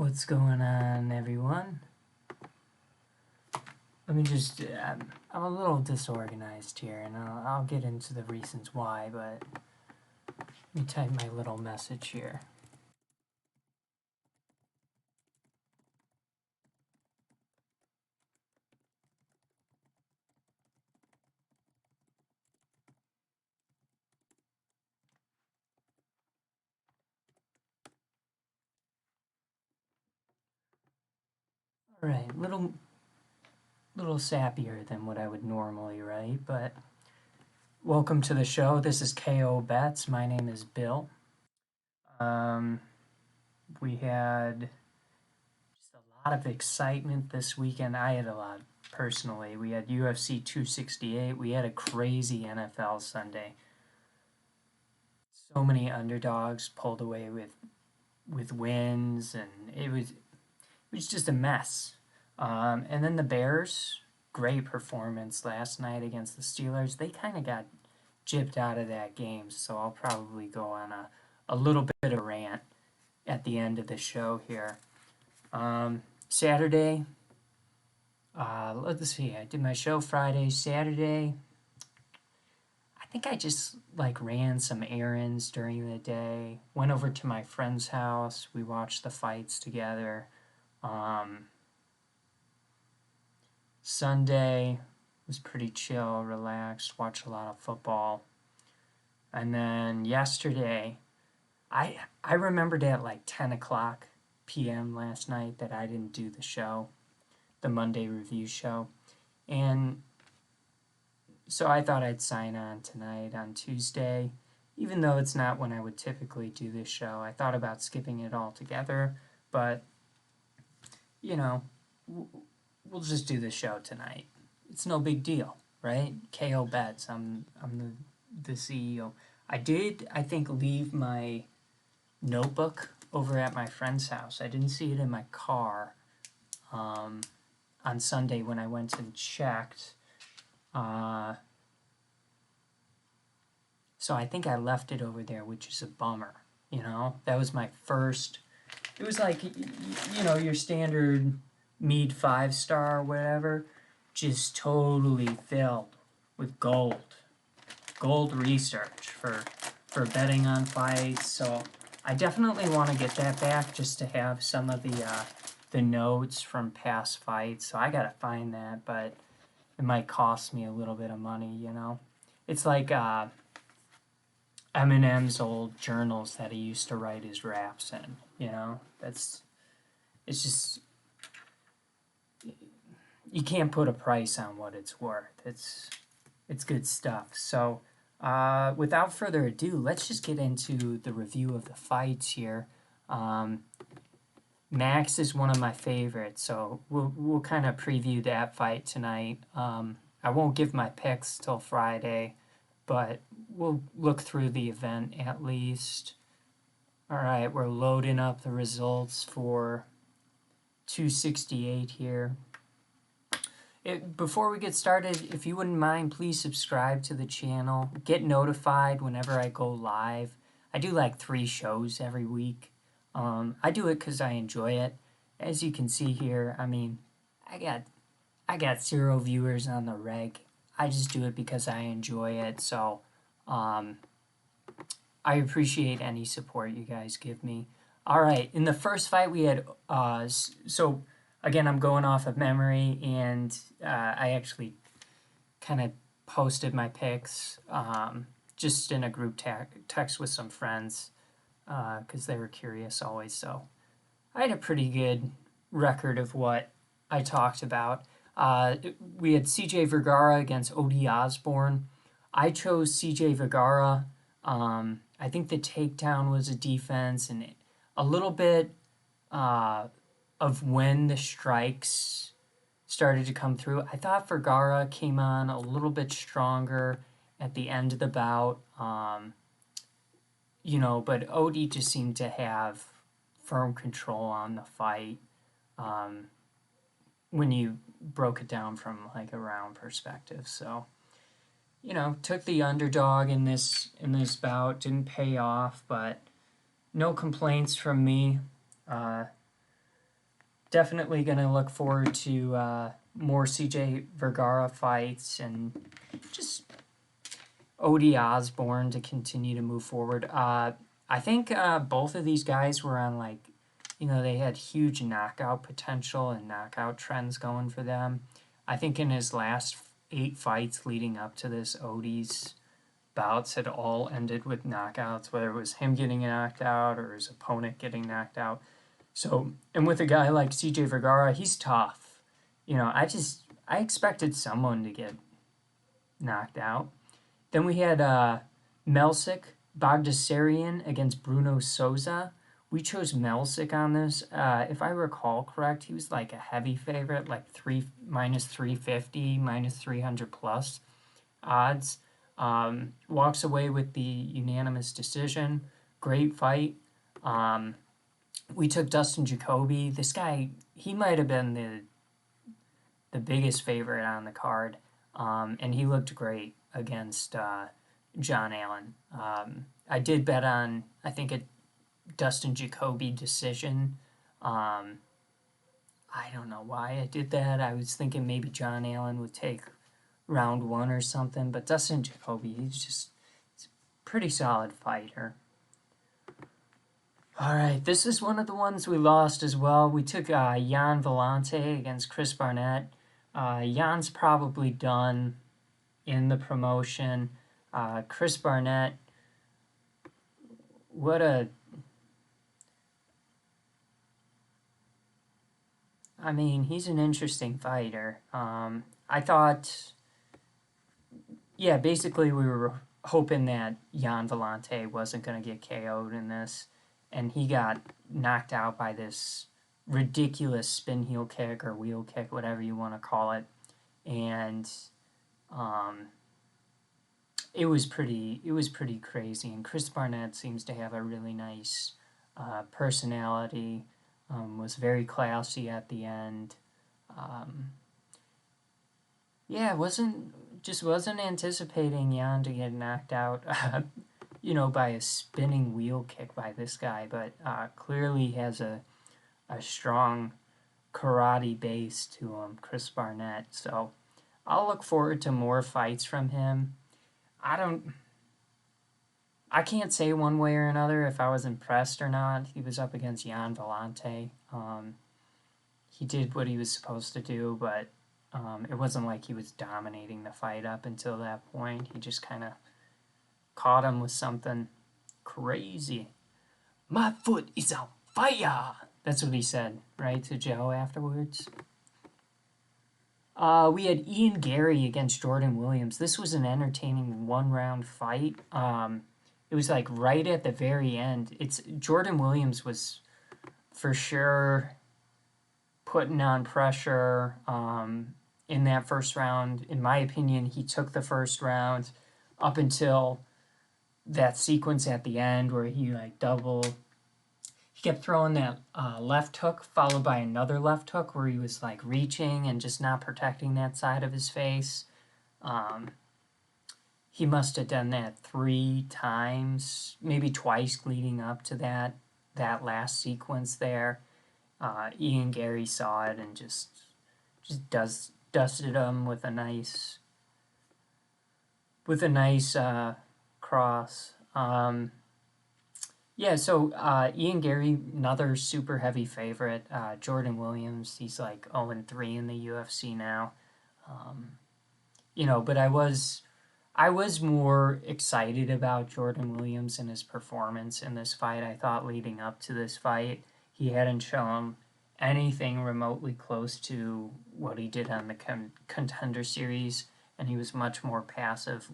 What's going on, everyone? Let me just, I'm a little disorganized here, and I'll get into the reasons why, but let me type my little message here. Alright, little sappier than what I would normally write, but welcome to the show. This is KO Bets. My name is Bill. We had just a lot of excitement this weekend. I had a lot, personally. We had UFC 268. We had a crazy NFL Sunday. So many underdogs pulled away with wins, and it was just a mess. And then the Bears, great performance last night against the Steelers. They kind of got gypped out of that game, so I'll probably go on a little bit of a rant at the end of the show here. Saturday, let's see, I did my show Friday. Saturday, I think I just ran some errands during the day, went over to my friend's house, we watched the fights together. Sunday was pretty chill, relaxed, watched a lot of football. And then yesterday, I remembered at 10 o'clock p.m. last night that I didn't do the show, the Monday review show. And so I thought I'd sign on tonight on Tuesday, even though it's not when I would typically do this show. I thought about skipping it altogether, but, we'll just do the show tonight. It's no big deal, right? KO Bets. I'm the CEO. I did, I think, leave my notebook over at my friend's house. I didn't see it in my car on Sunday when I went and checked. So I think I left it over there, which is a bummer. That was my first. It was your standard Mead 5-star or whatever, just totally filled with gold research for betting on fights. So I definitely want to get that back just to have some of the notes from past fights. So I gotta find that, but it might cost me a little bit of money. It's like Eminem's old journals that he used to write his raps in. It's just, you can't put a price on what it's worth. It's good stuff. So without further ado, let's just get into the review of the fights here. Max is one of my favorites, so we'll kind of preview that fight tonight. I won't give my picks till Friday, but we'll look through the event at least. All right, we're loading up the results for 268 here. Before we get started, if you wouldn't mind, please subscribe to the channel. Get notified whenever I go live. I do 3 shows every week. I do it because I enjoy it. As you can see here, I got 0 viewers on the reg. I just do it because I enjoy it. So I appreciate any support you guys give me. All right, in the first fight we had so. Again, I'm going off of memory, and I actually kind of posted my picks just in a group text with some friends because they were curious always. So I had a pretty good record of what I talked about. We had CJ Vergara against Od Osborne. I chose CJ Vergara. I think the takedown was a defense and a little bit of when the strikes started to come through. I thought Vergara came on a little bit stronger at the end of the bout, but Od just seemed to have firm control on the fight when you broke it down from a round perspective. So, took the underdog in this bout, didn't pay off, but no complaints from me. definitely going to look forward to more CJ Vergara fights and just Od Osborne to continue to move forward. I think both of these guys were on they had huge knockout potential and knockout trends going for them. I think in his last 8 fights leading up to this, Odie's bouts had all ended with knockouts, whether it was him getting knocked out or his opponent getting knocked out. So, and with a guy like CJ Vergara, he's tough. I expected someone to get knocked out. Then we had Melsic, Bogdyserien against Bruno Souza. We chose Melsic on this. If I recall correct, he was like a heavy favorite, like minus 350, minus 300 plus odds. Walks away with the unanimous decision. Great fight. We took Dustin Jacoby. This guy, he might have been the biggest favorite on the card, and he looked great against John Allen. I did bet on, I think, a Dustin Jacoby decision. I don't know why I did that. I was thinking maybe John Allen would take round 1 or something, but Dustin Jacoby, he's a pretty solid fighter. All right, this is one of the ones we lost as well. We took Jan Vellante against Chris Barnett. Jan's probably done in the promotion. Chris Barnett, he's an interesting fighter. I thought, basically we were hoping that Jan Vellante wasn't going to get KO'd in this, and he got knocked out by this ridiculous spin heel kick or wheel kick, whatever you want to call it, and it was pretty crazy. And Chris Barnett seems to have a really nice personality. Was very classy at the end. Wasn't anticipating Jan to get knocked out, by a spinning wheel kick by this guy, but clearly has a strong karate base to him, Chris Barnett. So I'll look forward to more fights from him. I can't say one way or another if I was impressed or not. He was up against Jan Vellante. He did what he was supposed to do, but it wasn't like he was dominating the fight up until that point. He just kind of caught him with something crazy. My foot is on fire! That's what he said, right, to Joe afterwards. We had Ian Gary against Jordan Williams. This was an entertaining 1-round fight. It was like right at the very end. Jordan Williams was for sure putting on pressure in that first round. In my opinion, he took the first round up until that sequence at the end where he kept throwing that left hook followed by another left hook where he was reaching and just not protecting that side of his face. He must have done that 3 times, maybe twice leading up to that last sequence there. Ian Gary saw it and just dusted him with a nice cross. So Ian Gary, another super heavy favorite. Jordan Williams, he's 0-3 in the UFC now. But I was more excited about Jordan Williams and his performance in this fight. I thought leading up to this fight, he hadn't shown anything remotely close to what he did on the Contender Series, and he was much more passive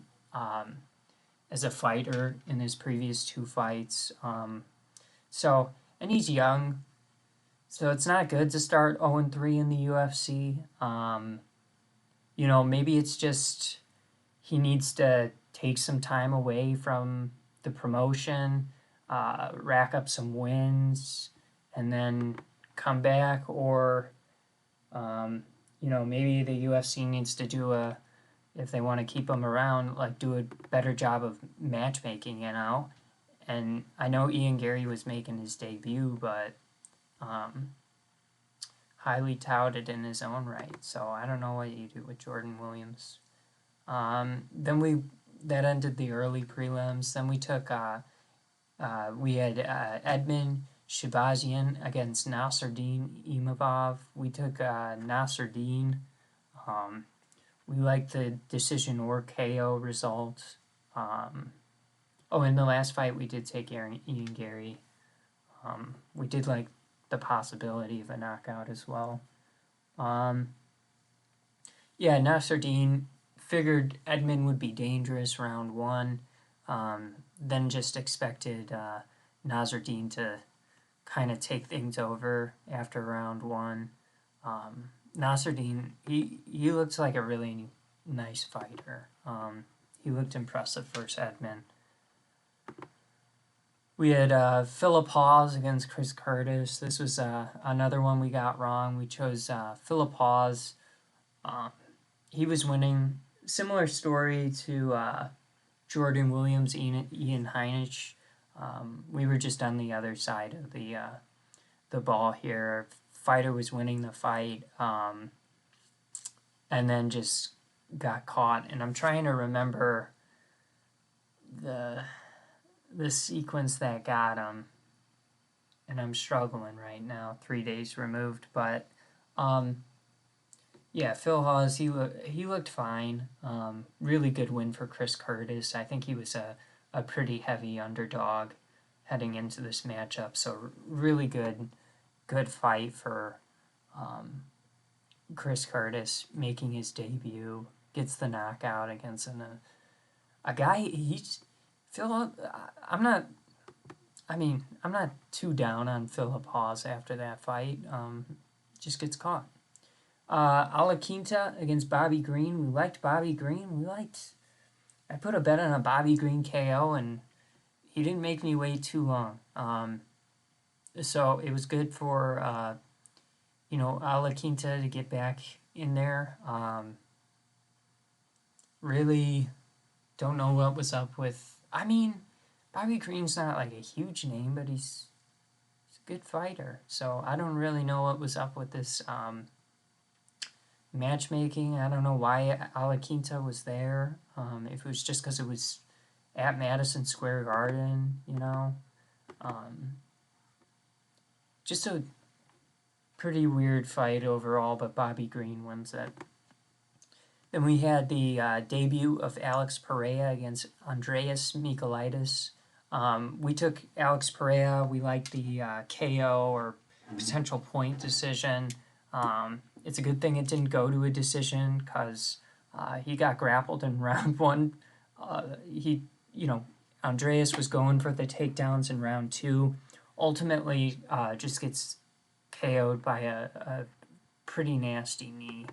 as a fighter in his previous 2 fights. And he's young, so it's not good to start 0-3 in the UFC. Maybe it's just he needs to take some time away from the promotion, rack up some wins, and then come back, or maybe the UFC needs to do if they want to keep him around, do a better job of matchmaking, And I know Ian Gary was making his debut, but highly touted in his own right. So I don't know what you do with Jordan Williams. That ended the early prelims. Then we took we had Edmund Shabazian against Nasruddin Imavov. We took Nasruddin. We liked the decision or KO result. In the last fight we did take Ian Gary. We did like the possibility of a knockout as well. Nasruddin figured Edmund would be dangerous round one. Then just expected Nasruddin to kind of take things over after round one. Nasruddin, he looked like a really nice fighter. He looked impressive versus Edmund. We had Philip Hawes against Chris Curtis. This was another one we got wrong. We chose Philip Hawes. He was winning. Similar story to Jordan Williams, Ian Heinisch. We were just on the other side of the ball here. Fighter was winning the fight, and then just got caught. And I'm trying to remember the sequence that got him, and I'm struggling right now, 3 days removed. But Phil Hawes, he looked fine. Really good win for Chris Curtis. I think he was a pretty heavy underdog heading into this matchup. So really good fight for Chris Curtis, making his debut. Gets the knockout against a guy. I'm not too down on Philip Hawes after that fight. Just gets caught. Laquinta against Bobby Green. We liked Bobby Green. I put a bet on a Bobby Green KO, and he didn't make me wait too long. So it was good for Laquinta to get back in there. Really don't know what was up with. Bobby Green's not like a huge name, but he's a good fighter. So I don't really know what was up with this matchmaking. I don't know why Laquinta was there. If it was just because it was at Madison Square Garden, just a pretty weird fight overall, but Bobby Green wins it. Then we had the debut of Alex Perea against Andreas Mikulitis. We took Alex Perea. We liked the KO or potential point decision. It's a good thing it didn't go to a decision because he got grappled in round one. Andreas was going for the takedowns in round two. Ultimately, just gets KO'd by a pretty nasty knee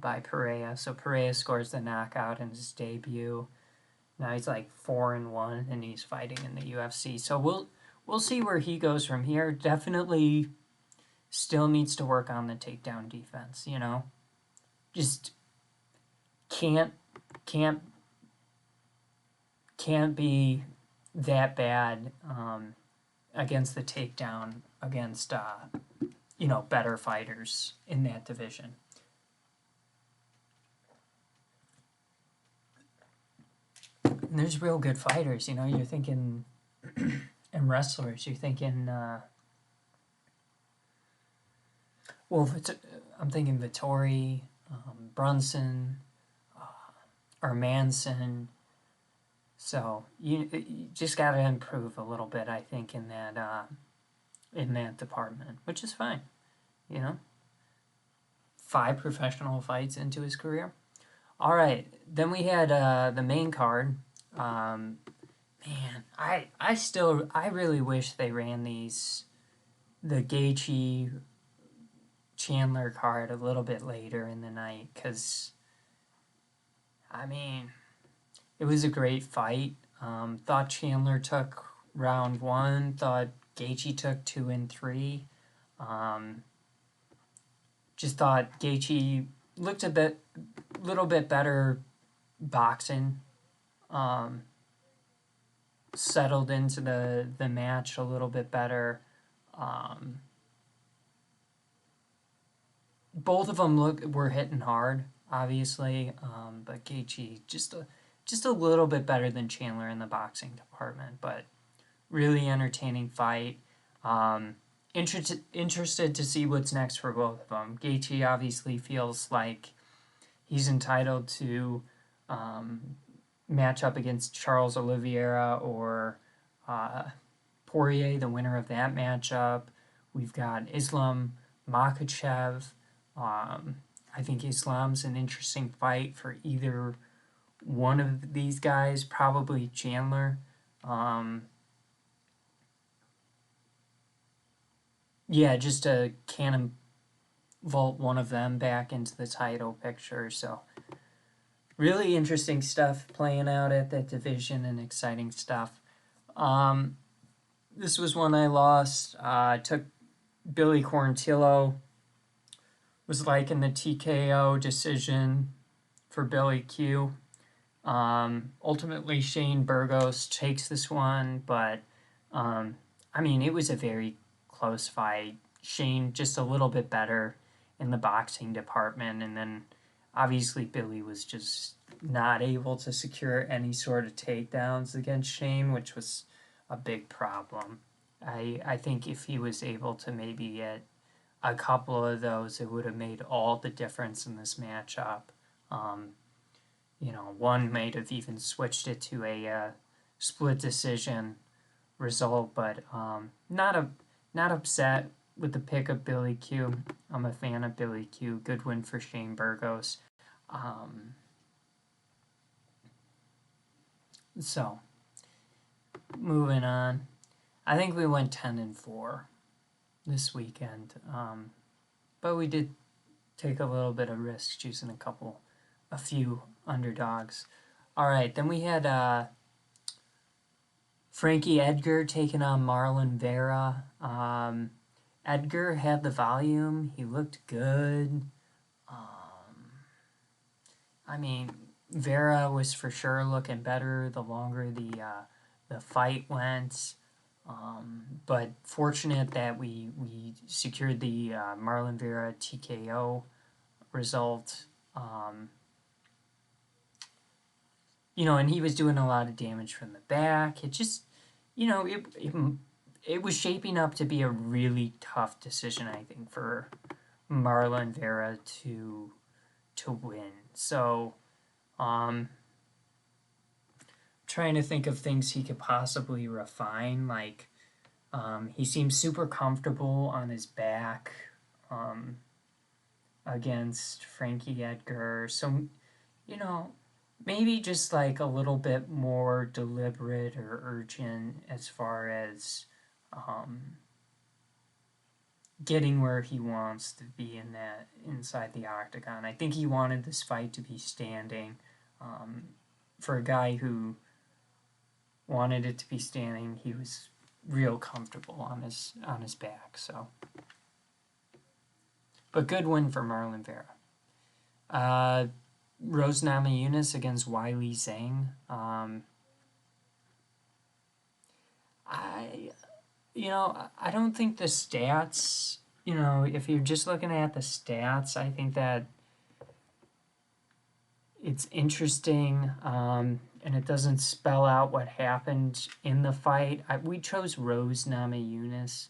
by Perea. So Perea scores the knockout in his debut. Now he's like 4-1, and he's fighting in the UFC. So we'll see where he goes from here. Definitely still needs to work on the takedown defense. Just can't be that bad against the takedown against better fighters in that division. And there's real good fighters, you're thinking, and wrestlers, you're thinking, I'm thinking Vittori, Brunson, Manson. So you just got to improve a little bit, I think, in that department, which is fine, 5 professional fights into his career. All right, then we had the main card. I really wish they ran the Gaethje Chandler card a little bit later in the night, because it was a great fight. Thought Chandler took round 1. Thought Gaethje took 2 and 3. Just thought Gaethje looked little bit better boxing. Settled into the match a little bit better. both of them were hitting hard, obviously, but Gaethje just a little bit better than Chandler in the boxing department, but really entertaining fight. Interested to see what's next for both of them. Gaethje obviously feels like he's entitled to match up against Charles Oliveira or Poirier, the winner of that matchup. We've got Islam Makhachev. I think Islam's an interesting fight for either one of these guys, probably Chandler. Yeah, just to cannon vault one of them back into the title picture. So really interesting stuff playing out at that division and exciting stuff. This was one I lost. Took Billy Quarantillo. Was liking the TKO decision for Billy Q. Ultimately, Shane Burgos takes this one, but I mean, it was a very close fight. Shane just a little bit better in the boxing department, and then obviously Billy was just not able to secure any sort of takedowns against Shane, which was a big problem. I think if he was able to maybe get a couple of those, it would have made all the difference in this matchup. One might have even switched it to a split decision result, but not upset with the pick of Billy Q. I'm a fan of Billy Q. Good win for Shane Burgos. So, moving on. I think we went 10-4 this weekend, but we did take a little bit of risk choosing a few underdogs. All right, then we had Frankie Edgar taking on Marlon Vera. Edgar had the volume. He looked good. I mean, Vera was for sure looking better the longer the fight went. But fortunate that we secured the Marlon Vera TKO result. And he was doing a lot of damage from the back. It just, it was shaping up to be a really tough decision, I think, for Marlon Vera to win. So, trying to think of things he could possibly refine. Like, he seems super comfortable on his back against Frankie Edgar. So, maybe just like a little bit more deliberate or urgent as far as getting where he wants to be inside the octagon. I think he wanted this fight to be standing. For a guy who wanted it to be standing, he was real comfortable on his back. So, but good win for Marlon Vera. Rose Namajunas against Weili Zhang. I don't think the stats, if you're just looking at the stats, I think that it's interesting, and it doesn't spell out what happened in the fight. We chose Rose Namajunas.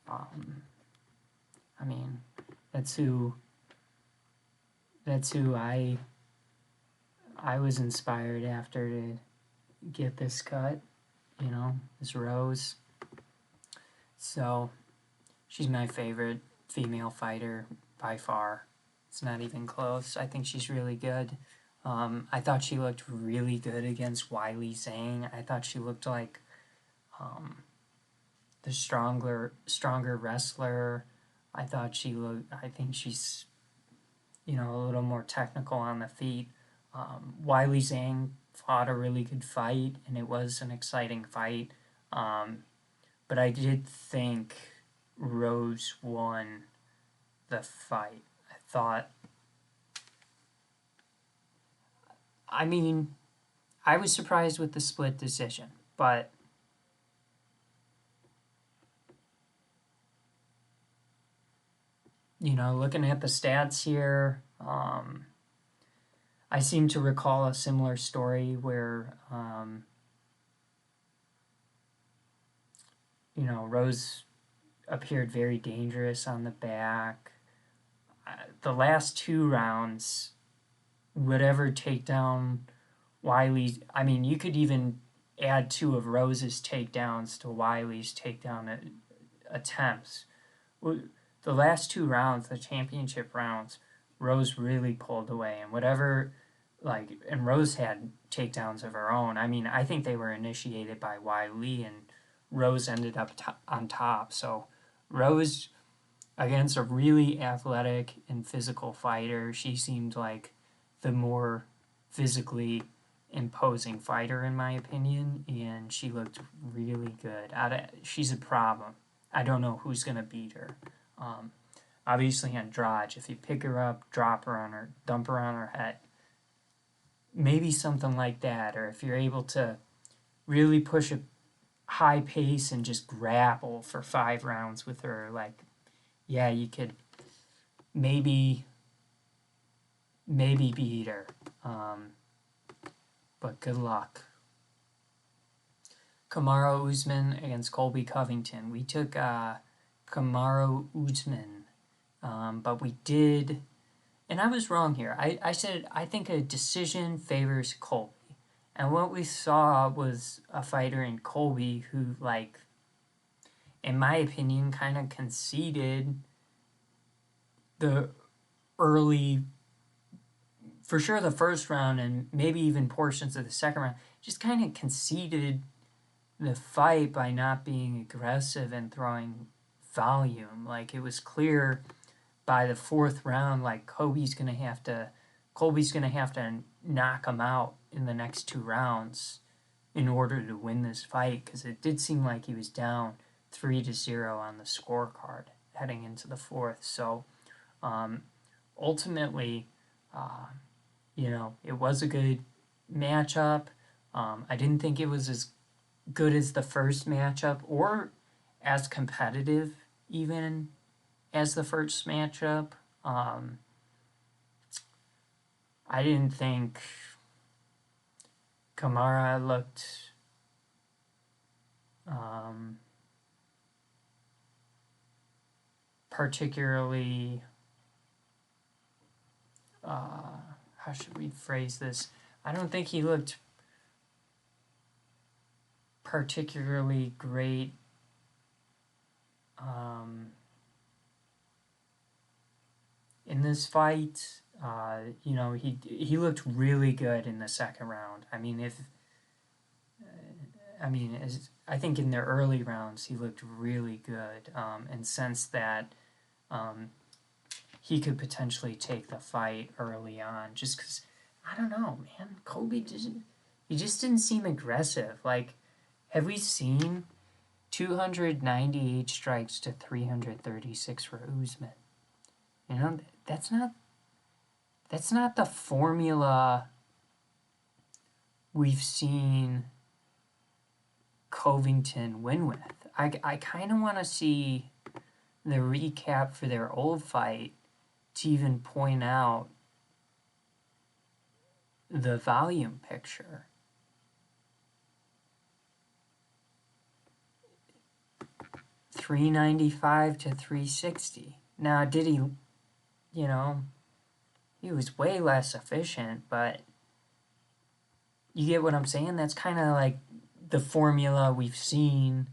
I mean, that's who I was inspired after to get this cut, this Rose. So, she's my favorite female fighter by far. It's not even close. I think she's really good. I thought she looked really good against Weili Zhang. I thought she looked like the stronger wrestler. I think she's, a little more technical on the feet. Weili Zhang fought a really good fight, and it was an exciting fight. But I did think Rose won the fight. I was surprised with the split decision, but looking at the stats here, I seem to recall a similar story where, Rose appeared very dangerous on the back. The last 2 rounds, whatever takedown Wiley, I mean, you could even add 2 of Rose's takedowns to Wiley's takedown attempts. The last 2 rounds, the championship rounds, Rose really pulled away, and and Rose had takedowns of her own. I mean, I think they were initiated by Wiley, and Rose ended up on top. So Rose, against a really athletic and physical fighter, she seemed like the more physically imposing fighter in my opinion, and she looked really good. She's a problem. I don't know who's gonna beat her. Obviously Andrade, if you pick her up, drop her on her, dump her on her head, maybe something like that. Or if you're able to really push a high pace and just grapple for 5 rounds with her, yeah, you could maybe beat her. But good luck. Kamaru Usman against Colby Covington. We took Kamaru Usman, but we did, and I was wrong here. I said I think a decision favors Colby. And what we saw was a fighter in Colby who, in my opinion, kind of conceded the early, for sure the first round and maybe even portions of the second round, just kind of conceded the fight by not being aggressive and throwing volume. It was clear by the 4th round, Colby's gonna have to knock him out in the next 2 rounds in order to win this fight, because it did seem like he was down 3-0 on the scorecard heading into the 4th. So ultimately, it was a good matchup. I didn't think it was as good as the first matchup or as competitive even as the first matchup. I didn't think Kamara looked particularly, how should we phrase this? I don't think he looked particularly great in this fight. He looked really good in the second round. I think in the early rounds he looked really good, and sensed that he could potentially take the fight early on. Just because, I don't know, man, Colby just didn't seem aggressive. Have we seen 298 strikes to 336 for Usman? That's not the formula we've seen Covington win with. I kind of want to see the recap for their old fight to even point out the volume picture. .395 to 360. Now, did he, he was way less efficient, but you get what I'm saying? That's kind of like the formula we've seen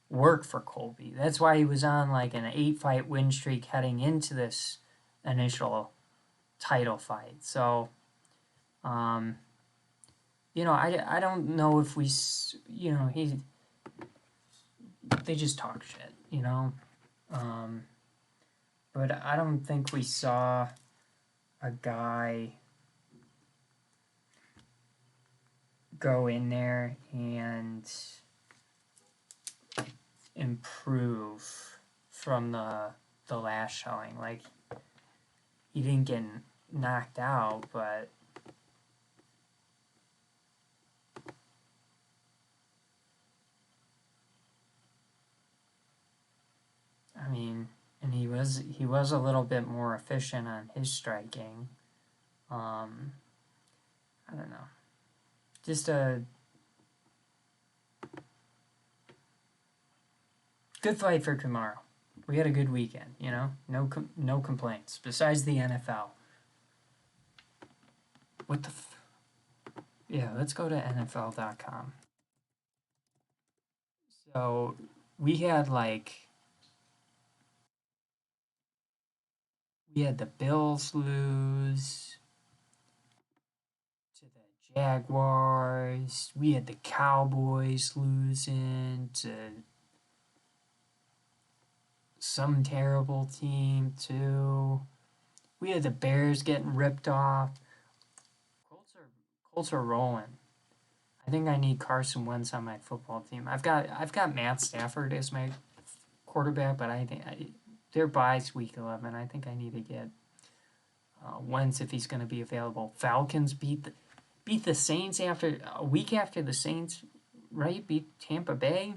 work for Colby. That's why he was on an 8-fight win streak heading into this initial title fight. So, I don't know if they just talk shit, but I don't think we saw a guy go in there and improve from the last showing. He didn't get knocked out, but and he he was a little bit more efficient on his striking. I don't know. Just a good fight for Kamaru. We had a good weekend, you know? No complaints. Besides the NFL. What the Yeah, let's go to NFL.com. So, we had the Bills lose to the Jaguars. We had the Cowboys losing to some terrible team, too. We had the Bears getting ripped off. Colts are rolling. I think I need Carson Wentz on my football team. I've got Matt Stafford as my quarterback, but I think their bye's week 11. I think I need to get Wentz if he's going to be available. Falcons beat the Saints a week after the Saints, right? Beat Tampa Bay.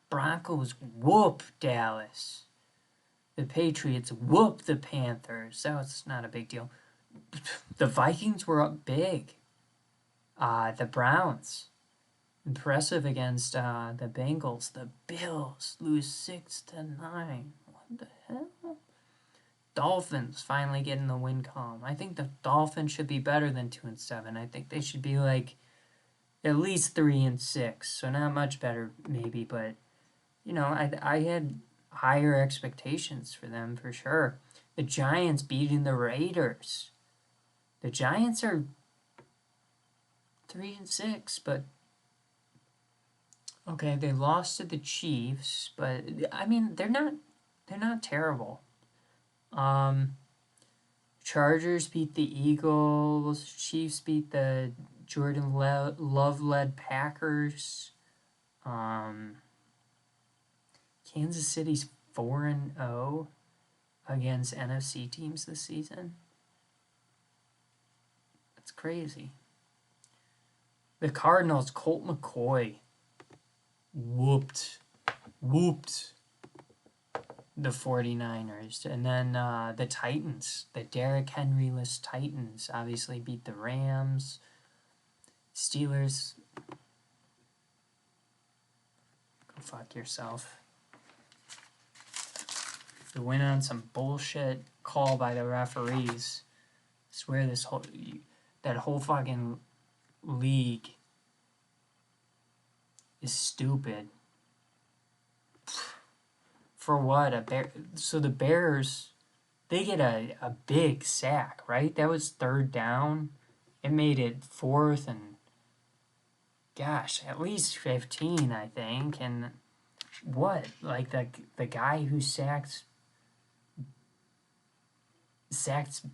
Broncos whoop Dallas. The Patriots whoop the Panthers. That's not a big deal. The Vikings were up big. The Browns, impressive against the Bengals. The Bills lose 6-9. What the hell? Dolphins finally getting the win column. I think the Dolphins should be better than 2-7. I think they should be like at least 3-6. So not much better, maybe, but I had higher expectations for them for sure. The Giants beating the Raiders. The Giants are 3-6, but okay, they lost to the Chiefs, but I mean they're not terrible. Chargers beat the Eagles. Chiefs beat the Jordan Love-led Packers. Kansas City's 4-0 against NFC teams this season. That's crazy. The Cardinals, Colt McCoy, whooped the 49ers. And then the Titans, the Derrick Henry-less Titans, obviously beat the Rams. Steelers, go fuck yourself. The win on some bullshit call by the referees. I swear that whole fucking league is stupid. For what? So the Bears, they get a big sack, right? That was third down. It made it fourth and, gosh, at least 15, I think. And what? Like the guy who sacked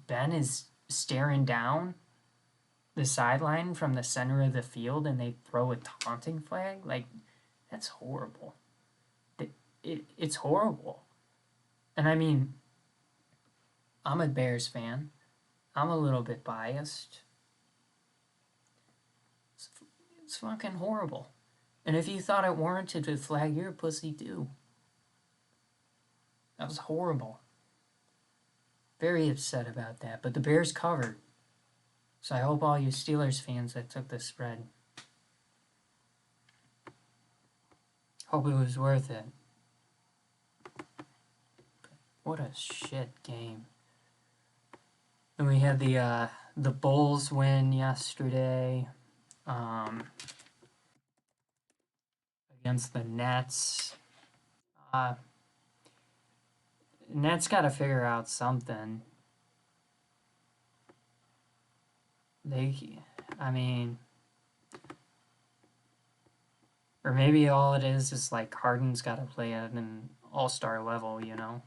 Ben is staring down the sideline from the center of the field and they throw a taunting flag? Like, that's horrible. It's horrible. And I mean, I'm a Bears fan. I'm a little bit biased. It's fucking horrible. And if you thought it warranted a flag, you're a pussy too. That was horrible. Very upset about that. But the Bears covered. So I hope all you Steelers fans that took the spread, hope it was worth it. What a shit game. And we had the Bulls win yesterday against the Nets. Nets got to figure out something. Or maybe all it is like Harden's got to play at an all-star level, you know?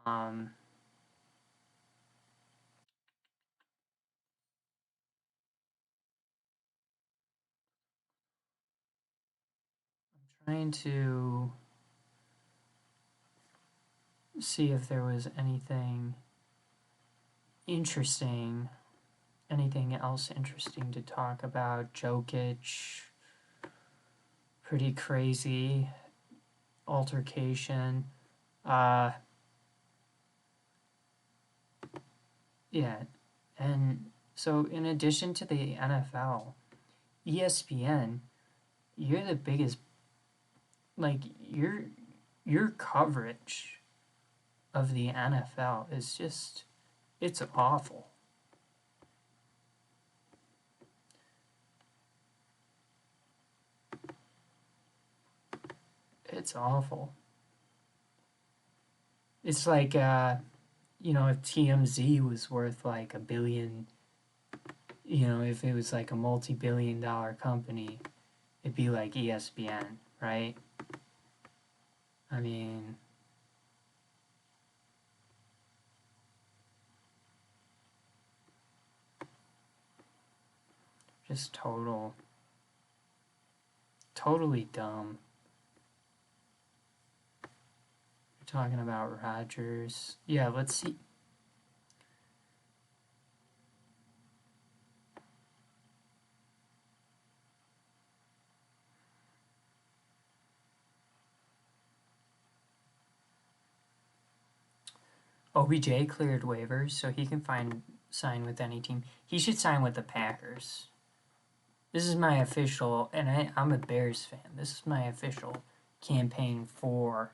I'm trying to see if there was anything else interesting to talk about. Jokic, pretty crazy altercation. Yeah, and so in addition to the NFL, ESPN, you're the biggest. Like your coverage of the NFL is just it's awful. It's awful. It's like if TMZ was worth like a billion, if it was like a multi-billion-dollar company, it'd be like ESPN, right? I mean, just totally dumb. We're talking about Rodgers. Yeah, let's see. OBJ cleared waivers, so he can sign with any team. He should sign with the Packers. This is my official, and I'm a Bears fan. This is my official campaign for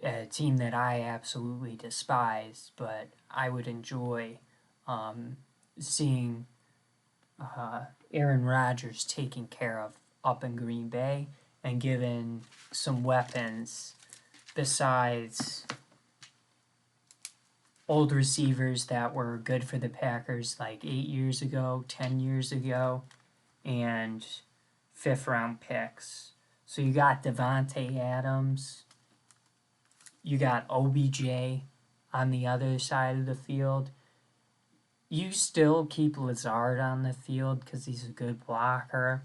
a team that I absolutely despise, but I would enjoy seeing Aaron Rodgers taken care of up in Green Bay and given some weapons besides old receivers that were good for the Packers like 8 years ago, 10 years ago, and 5th round picks. So you got Devontae Adams, you got OBJ on the other side of the field. You still keep Lazard on the field because he's a good blocker,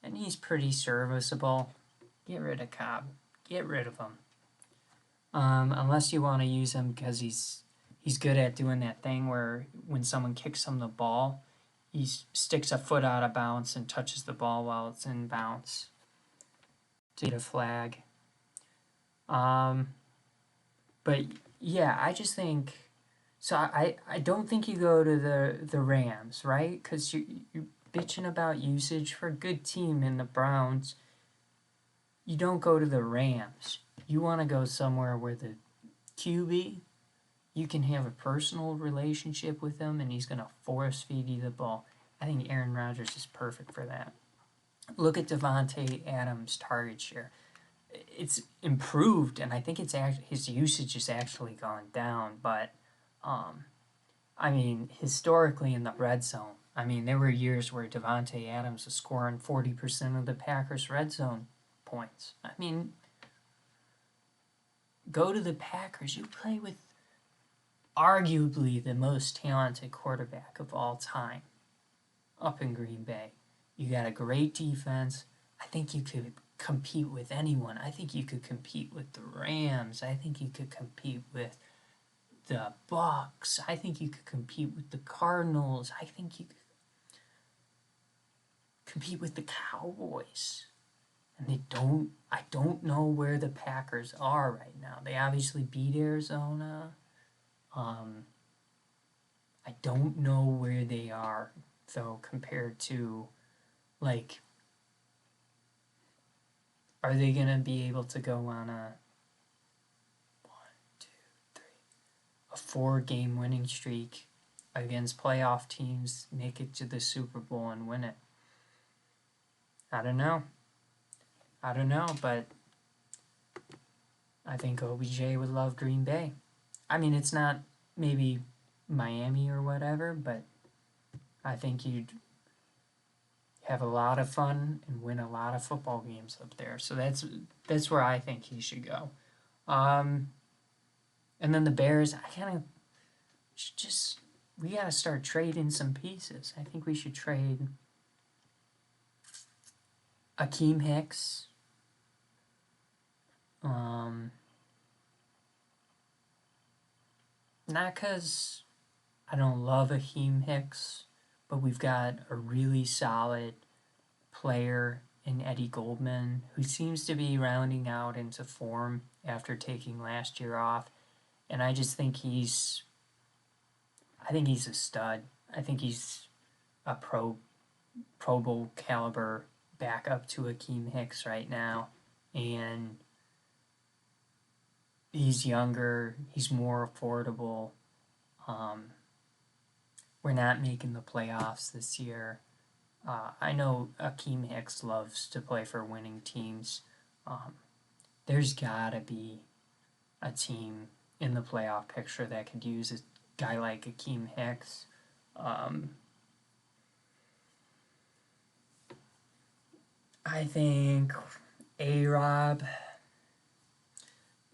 and he's pretty serviceable. Get rid of Cobb. Get rid of him. Unless you want to use him because he's good at doing that thing where when someone kicks him the ball, he sticks a foot out of bounds and touches the ball while it's in bounds to get a flag. But yeah, I just think so. I don't think you go to the Rams, right? Because you're bitching about usage for a good team in the Browns. You don't go to the Rams. You want to go somewhere where the QB, you can have a personal relationship with him and he's going to force feed you the ball. I think Aaron Rodgers is perfect for that. Look at Devontae Adams' target share. It's improved, and I think his usage has actually gone down, but I mean, historically in the red zone, I mean, there were years where Devontae Adams was scoring 40% of the Packers' red zone points. I mean, go to the Packers. You play with arguably the most talented quarterback of all time up in Green Bay. You got a great defense. I think you could compete with anyone. I think you could compete with the Rams. I think you could compete with the Bucks. I think you could compete with the Cardinals. I think you could compete with the Cowboys. And I don't know where the Packers are right now. They obviously beat Arizona. I don't know where they are, though, compared to, like, are they going to be able to go on a 4-game winning streak against playoff teams, make it to the Super Bowl and win it? I don't know, but I think OBJ would love Green Bay. I mean, it's not maybe Miami or whatever, but I think you'd have a lot of fun and win a lot of football games up there. So that's where I think he should go. And then the Bears, I kind of just we got to start trading some pieces. I think we should trade Akeem Hicks. Not because I don't love Akeem Hicks, but we've got a really solid player in Eddie Goldman, who seems to be rounding out into form after taking last year off. And I just think he's a stud. I think he's a Pro Bowl caliber backup to Akeem Hicks right now. And he's younger, he's more affordable. We're not making the playoffs this year. I know Akeem Hicks loves to play for winning teams. There's gotta be a team in the playoff picture that could use a guy like Akeem Hicks. I think A-Rob,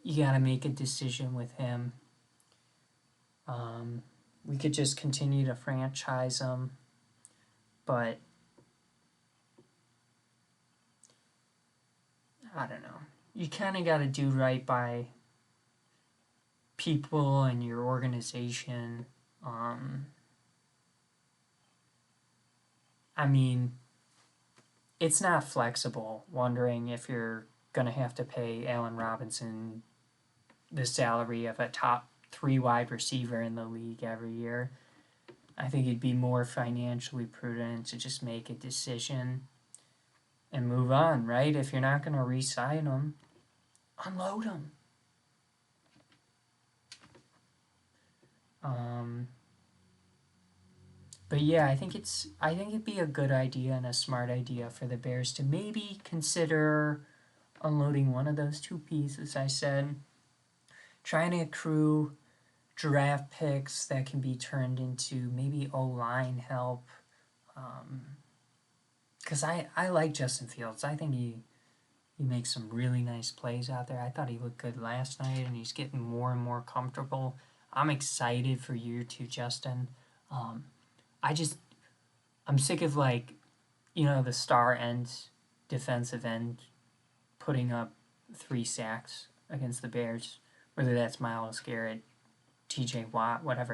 you gotta make a decision with him. We could just continue to franchise him, but I don't know. You kind of got to do right by people and your organization. I mean, it's not flexible wondering if you're going to have to pay Allen Robinson the salary of a top 3 wide receiver in the league every year. I think it'd be more financially prudent to just make a decision and move on, right? If you're not going to re-sign them, unload them. But yeah, I think it'd be a good idea and a smart idea for the Bears to maybe consider unloading one of those 2 pieces I said, trying to accrue draft picks that can be turned into maybe O-line help. Because I like Justin Fields. I think he makes some really nice plays out there. I thought he looked good last night, and he's getting more and more comfortable. I'm excited for year 2, Justin. I'm sick of, the star end, defensive end, putting up 3 sacks against the Bears, whether that's Myles Garrett, TJ Watt, whatever.